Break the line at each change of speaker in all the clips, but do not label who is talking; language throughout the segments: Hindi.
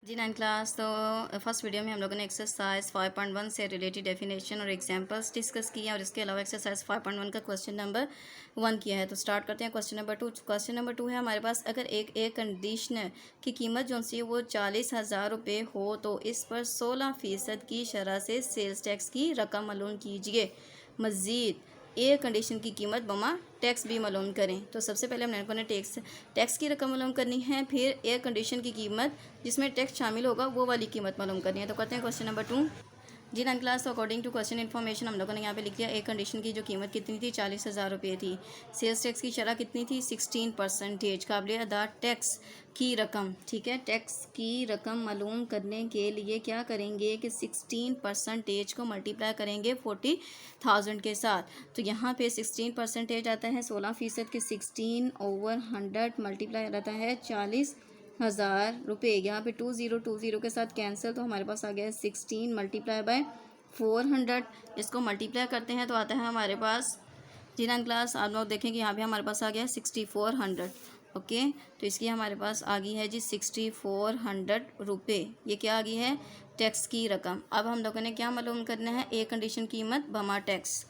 जी 9 क्लास। तो फर्स्ट वीडियो में हम लोगों ने एक्सरसाइज 5.1 से रिलेटेड डेफिनेशन और एग्जांपल्स डिस्कस किए और इसके अलावा एक्सरसाइज 5.1 का क्वेश्चन नंबर 1 किया है। तो स्टार्ट करते हैं क्वेश्चन नंबर 2। क्वेश्चन नंबर 2 है हमारे पास, अगर एक एयर कंडीशनर की कीमत जो सी वो 40,000 रुपये हो तो इस पर 16% की शरह से सेल्स टैक्स की रकम मालूम कीजिए। मज़ीद एयर कंडीशन की कीमत बमा टैक्स भी मालूम करें। तो सबसे पहले हम लोगों ने टैक्स की रकम मालूम करनी है, फिर एयर कंडीशन की कीमत जिसमें टैक्स शामिल होगा वो वाली कीमत मालूम करनी है। तो करते हैं क्वेश्चन नंबर 2। जी 9 क्लास। तो अकॉर्डिंग टू क्वेश्चन इन्फॉर्मेशन हम लोगों ने यहाँ पे लिख दिया, एयर कंडीशन की जो कीमत कितनी थी 40,000 रुपये थी। सेल्स टैक्स की शरह कितनी थी 16%। काबिल अदा टैक्स की रकम, ठीक है, टैक्स की रकम मालूम करने के लिए क्या करेंगे कि 16% को मल्टीप्लाई करेंगे 40,000 के साथ। तो यहाँ पे 16% आता है 16% के 16/100 मल्टीप्लाई आता है 40,000 रुपये। यहाँ पे 20 के साथ कैंसिल, तो हमारे पास आ गया 16 मल्टीप्लाई बाय 400। इसको मल्टीप्लाई करते हैं तो आता है हमारे पास, जी 9 क्लास, आप लोग देखें कि यहाँ पे हमारे पास आ गया 6400। ओके, तो इसकी हमारे पास आ गई है जी 6400 रुपये। ये क्या आ गई है, टैक्स की रकम। अब हम लोगों ने क्या मालूम करना है, एयर कंडीशन कीमत बमा टैक्स।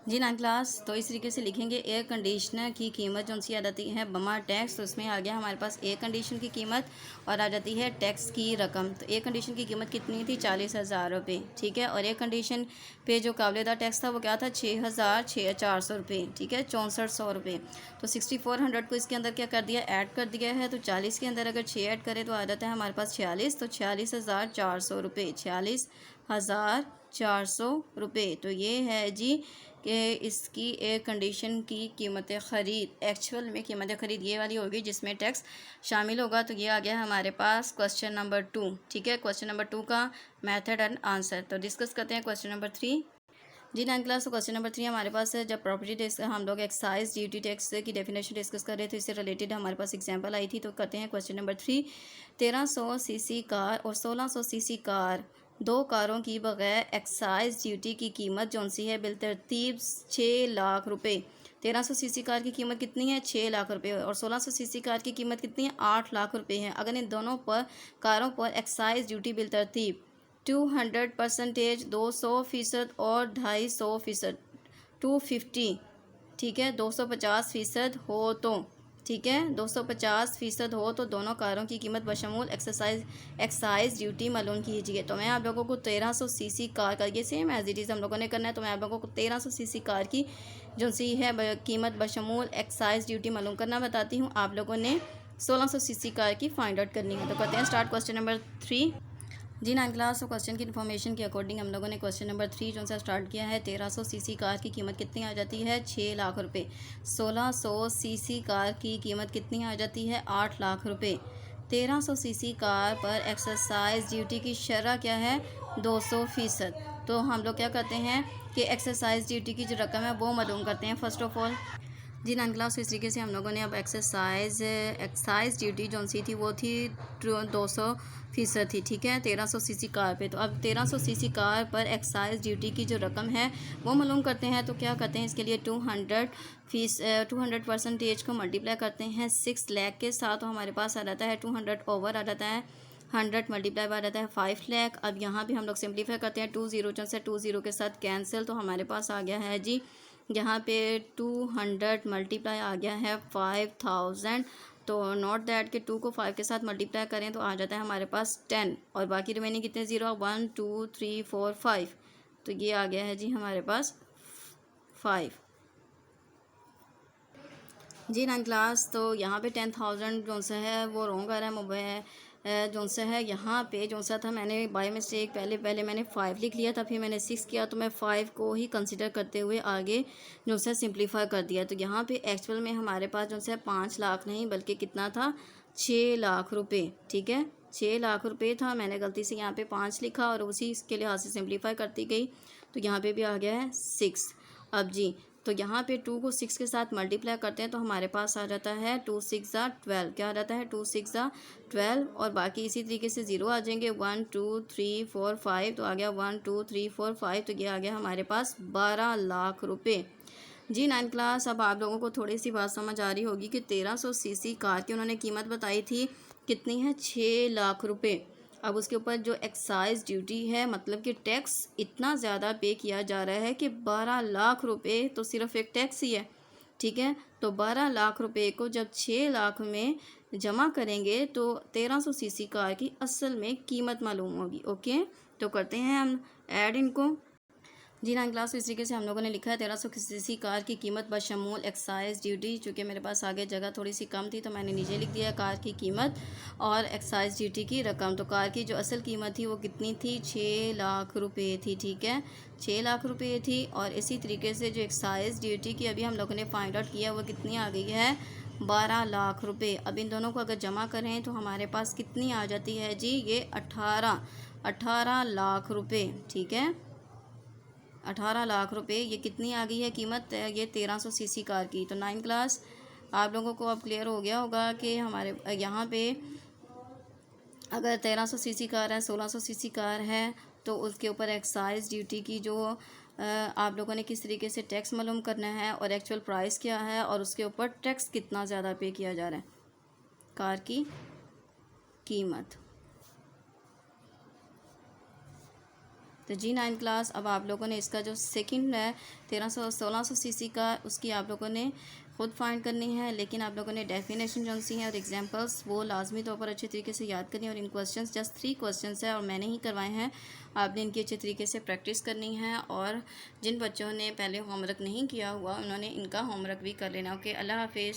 जी 9 क्लास। तो इस तरीके से लिखेंगे, एयर कंडीशनर की कीमत जो सी आ जाती है बमा टैक्स। तो इसमें आ गया हमारे पास एयर कंडीशन की कीमत और आ जाती है टैक्स की रकम। तो एयर कंडीशन की कीमत कितनी थी 40,000 रुपये, ठीक है। और एयर कंडीशन पे जो काबिल टैक्स था वो क्या था 6,400 रुपये, ठीक है, 6400 रुपये। तो 6400 को इसके अंदर क्या कर दिया, ऐड कर दिया है। तो 40 के अंदर अगर 6 ऐड करें तो आ जाता है हमारे पास 46। तो 46,400 रुपये, 46,400 रुपये। तो ये है जी कि इसकी एयर कंडीशन की कीमत ख़रीद, एक्चुअल में कीमत ख़रीद ये वाली होगी जिसमें टैक्स शामिल होगा। तो ये आ गया हमारे पास क्वेश्चन नंबर 2, ठीक है। क्वेश्चन नंबर 2 का मेथड एंड आंसर। तो डिस्कस करते हैं क्वेश्चन नंबर 3। जी 9 क्लास। तो क्वेश्चन नंबर 3 हमारे पास है, जब प्रॉपर्टी टैक्स हम लोग एक्साइज ड्यूटी टैक्स की डेफिनेशन डिस्कस कर रहे थे, इससे रिलेटेड हमारे पास एग्जांपल आई थी। तो करते हैं क्वेश्चन नंबर 3। 1300 सीसी कार और 1600 सीसी कार, दो कारों की बगैर एक्साइज ड्यूटी की कीमत जो सी है बिलतरतीब 6 लाख रुपये। 1300 सीसी कार की कीमत कितनी है 6 लाख रुपये और 1600 सीसी कार की कीमत कितनी है 8 लाख रुपये है। अगर इन दोनों पर कारों पर एक्साइज ड्यूटी बिलतरतीब 200%, 200% और 250%, 250, ठीक है, 250% हो तो, ठीक है, 250% हो तो दोनों कारों की कीमत बशमूल एक्साइज ड्यूटी मालूम कीजिए। तो मैं आप लोगों को 1300 सीसी कार का, ये सेम एज इट इज़ हम लोगों ने करना है। तो मैं आप लोगों को 1300 सीसी कार की जो सी है कीमत बशमूल एक्साइज ड्यूटी मालूम करना बताती हूँ। आप लोगों ने 1600 सीसी कार की फाइंड आउट करनी है। तो करते हैं स्टार्ट क्वेश्चन नंबर 3। जी 9 क्लास। तो क्वेश्चन की इन्फॉर्मेशन के अकॉर्डिंग हम लोगों ने क्वेश्चन नंबर 3 जो सा स्टार्ट किया है, 1300 सीसी कार की कीमत कितनी आ जाती है 6 लाख रुपए। 1600 सीसी कार की कीमत कितनी आ जाती है 8 लाख रुपए। 1300 सीसी कार पर एक्सरसाइज ड्यूटी की शरह क्या है 200%। तो हम लोग क्या करते हैं कि एक्सरसाइज ड्यूटी की जो रकम है वो मालूम करते हैं फर्स्ट ऑफ ऑल। जी 9 क्लास। इस तरीके से हम लोगों ने अब एक्साइज ड्यूटी जो सी थी वो थी 200% थी, ठीक है, 1300 सीसी कार पे। तो अब 1300 सीसी कार पर एक्साइज ड्यूटी की जो रकम है वो मालूम करते हैं। तो क्या करते हैं इसके लिए 200% को मल्टीप्लाई करते हैं 6 लाख के साथ। तो हमारे पास आ जाता है 200 ओवर आ जाता है 100 मल्टीप्लाई बाय जाता है 5 लाख। अब यहाँ भी हम लोग सिंप्लीफाई करते हैं 20 से 20 के साथ कैंसिल। तो हमारे पास आ गया है जी यहाँ पे 200 मल्टीप्लाई आ गया है 5000। तो नोट दैट के 2 को 5 के साथ मल्टीप्लाई करें तो आ जाता है हमारे पास 10 और बाकी रिमेनिंग कितने 0 1 2 3 4 5। तो ये आ गया है जी हमारे पास 5। जी 9 क्लास। तो यहाँ पे 10,000 जो सा है वो रॉन्ग आ रहा है मोबाइल जो सा है। यहाँ पे जो सा था मैंने बाय मिस्टेक पहले मैंने 5 लिख लिया था, फिर मैंने 6 किया। तो मैं 5 को ही कंसिडर करते हुए आगे जो सा सिंप्लीफाई कर दिया। तो यहाँ पे एक्चुअल में हमारे पास जो सा 5 लाख नहीं बल्कि कितना था 6 लाख रुपये, ठीक है, 6 लाख रुपये था। मैंने गलती से यहाँ पे 5 लिखा और उसी के लिहाज से सिंप्लीफाई करती गई। तो यहाँ पे भी आ गया है 6। अब जी तो यहाँ पे 2 को 6 के साथ मल्टीप्लाई करते हैं तो हमारे पास आ जाता है 2 6 12। क्या आ जाता है 2 6 12 और बाकी इसी तरीके से 0 आ जाएंगे 1 2 3 4 5। तो आ गया 1 2 3 4 5। तो ये आ गया हमारे पास 12 लाख रुपये। जी 9 क्लास। अब आप लोगों को थोड़ी सी बात समझ आ रही होगी कि 1300 सीसी कार की उन्होंने कीमत बताई थी कितनी है, 6 लाख रुपए। अब उसके ऊपर जो एक्साइज ड्यूटी है, मतलब कि टैक्स इतना ज़्यादा पे किया जा रहा है कि 12 लाख रुपए तो सिर्फ एक टैक्स ही है, ठीक है। तो 12 लाख रुपए को जब 6 लाख में जमा करेंगे तो 1300 सीसी कार की असल में कीमत मालूम होगी। ओके, तो करते हैं हम ऐड इनको। जी 9 क्लास, इस तरीके से हम लोगों ने लिखा है 1300 सीसी कार की कीमत बशमूल एक्साइज ड्यूटी। चूँकि मेरे पास आगे जगह थोड़ी सी कम थी तो मैंने नीचे लिख दिया कार की कीमत और एक्साइज ड्यूटी की रकम। तो कार की जो असल कीमत थी वो कितनी थी, 6 लाख रुपए थी, ठीक है, 6 लाख रुपए थी। और इसी तरीके से जो एक्साइज ड्यूटी की अभी हम लोगों ने फाइंड आउट किया वो कितनी आ गई है, 12 लाख रुपए। अब इन दोनों को अगर जमा करें तो हमारे पास कितनी आ जाती है जी, ये 18 लाख रुपए, ठीक है, 18 लाख रुपए। ये कितनी आ गई है कीमत, ये 1300 सीसी कार की। तो 9 क्लास, आप लोगों को अब क्लियर हो गया होगा कि हमारे यहाँ पे अगर 1300 सीसी कार है, 1600 सीसी कार है, तो उसके ऊपर एक्साइज ड्यूटी की जो आप लोगों ने किस तरीके से टैक्स मालूम करना है और एक्चुअल प्राइस क्या है और उसके ऊपर टैक्स कितना ज़्यादा पे किया जा रहा है, कार की कीमत। तो जी 9 क्लास, अब आप लोगों ने इसका जो सेकंड है 1600 सीसी का, उसकी आप लोगों ने खुद फाइंड करनी है। लेकिन आप लोगों ने डेफिनेशन जो सी हैं और एग्जांपल्स वो लाजमी तौर पर अच्छे तरीके से याद करनी है। और इन क्वेश्चंस जस्ट 3 क्वेश्चंस है और मैंने ही करवाए हैं, आपने इनकी अच्छे तरीके से प्रैक्टिस करनी है। और जिन बच्चों ने पहले होमवर्क नहीं किया हुआ उन्होंने इनका होमवर्क भी कर लेना। ओके, अल्लाह हाफिज़।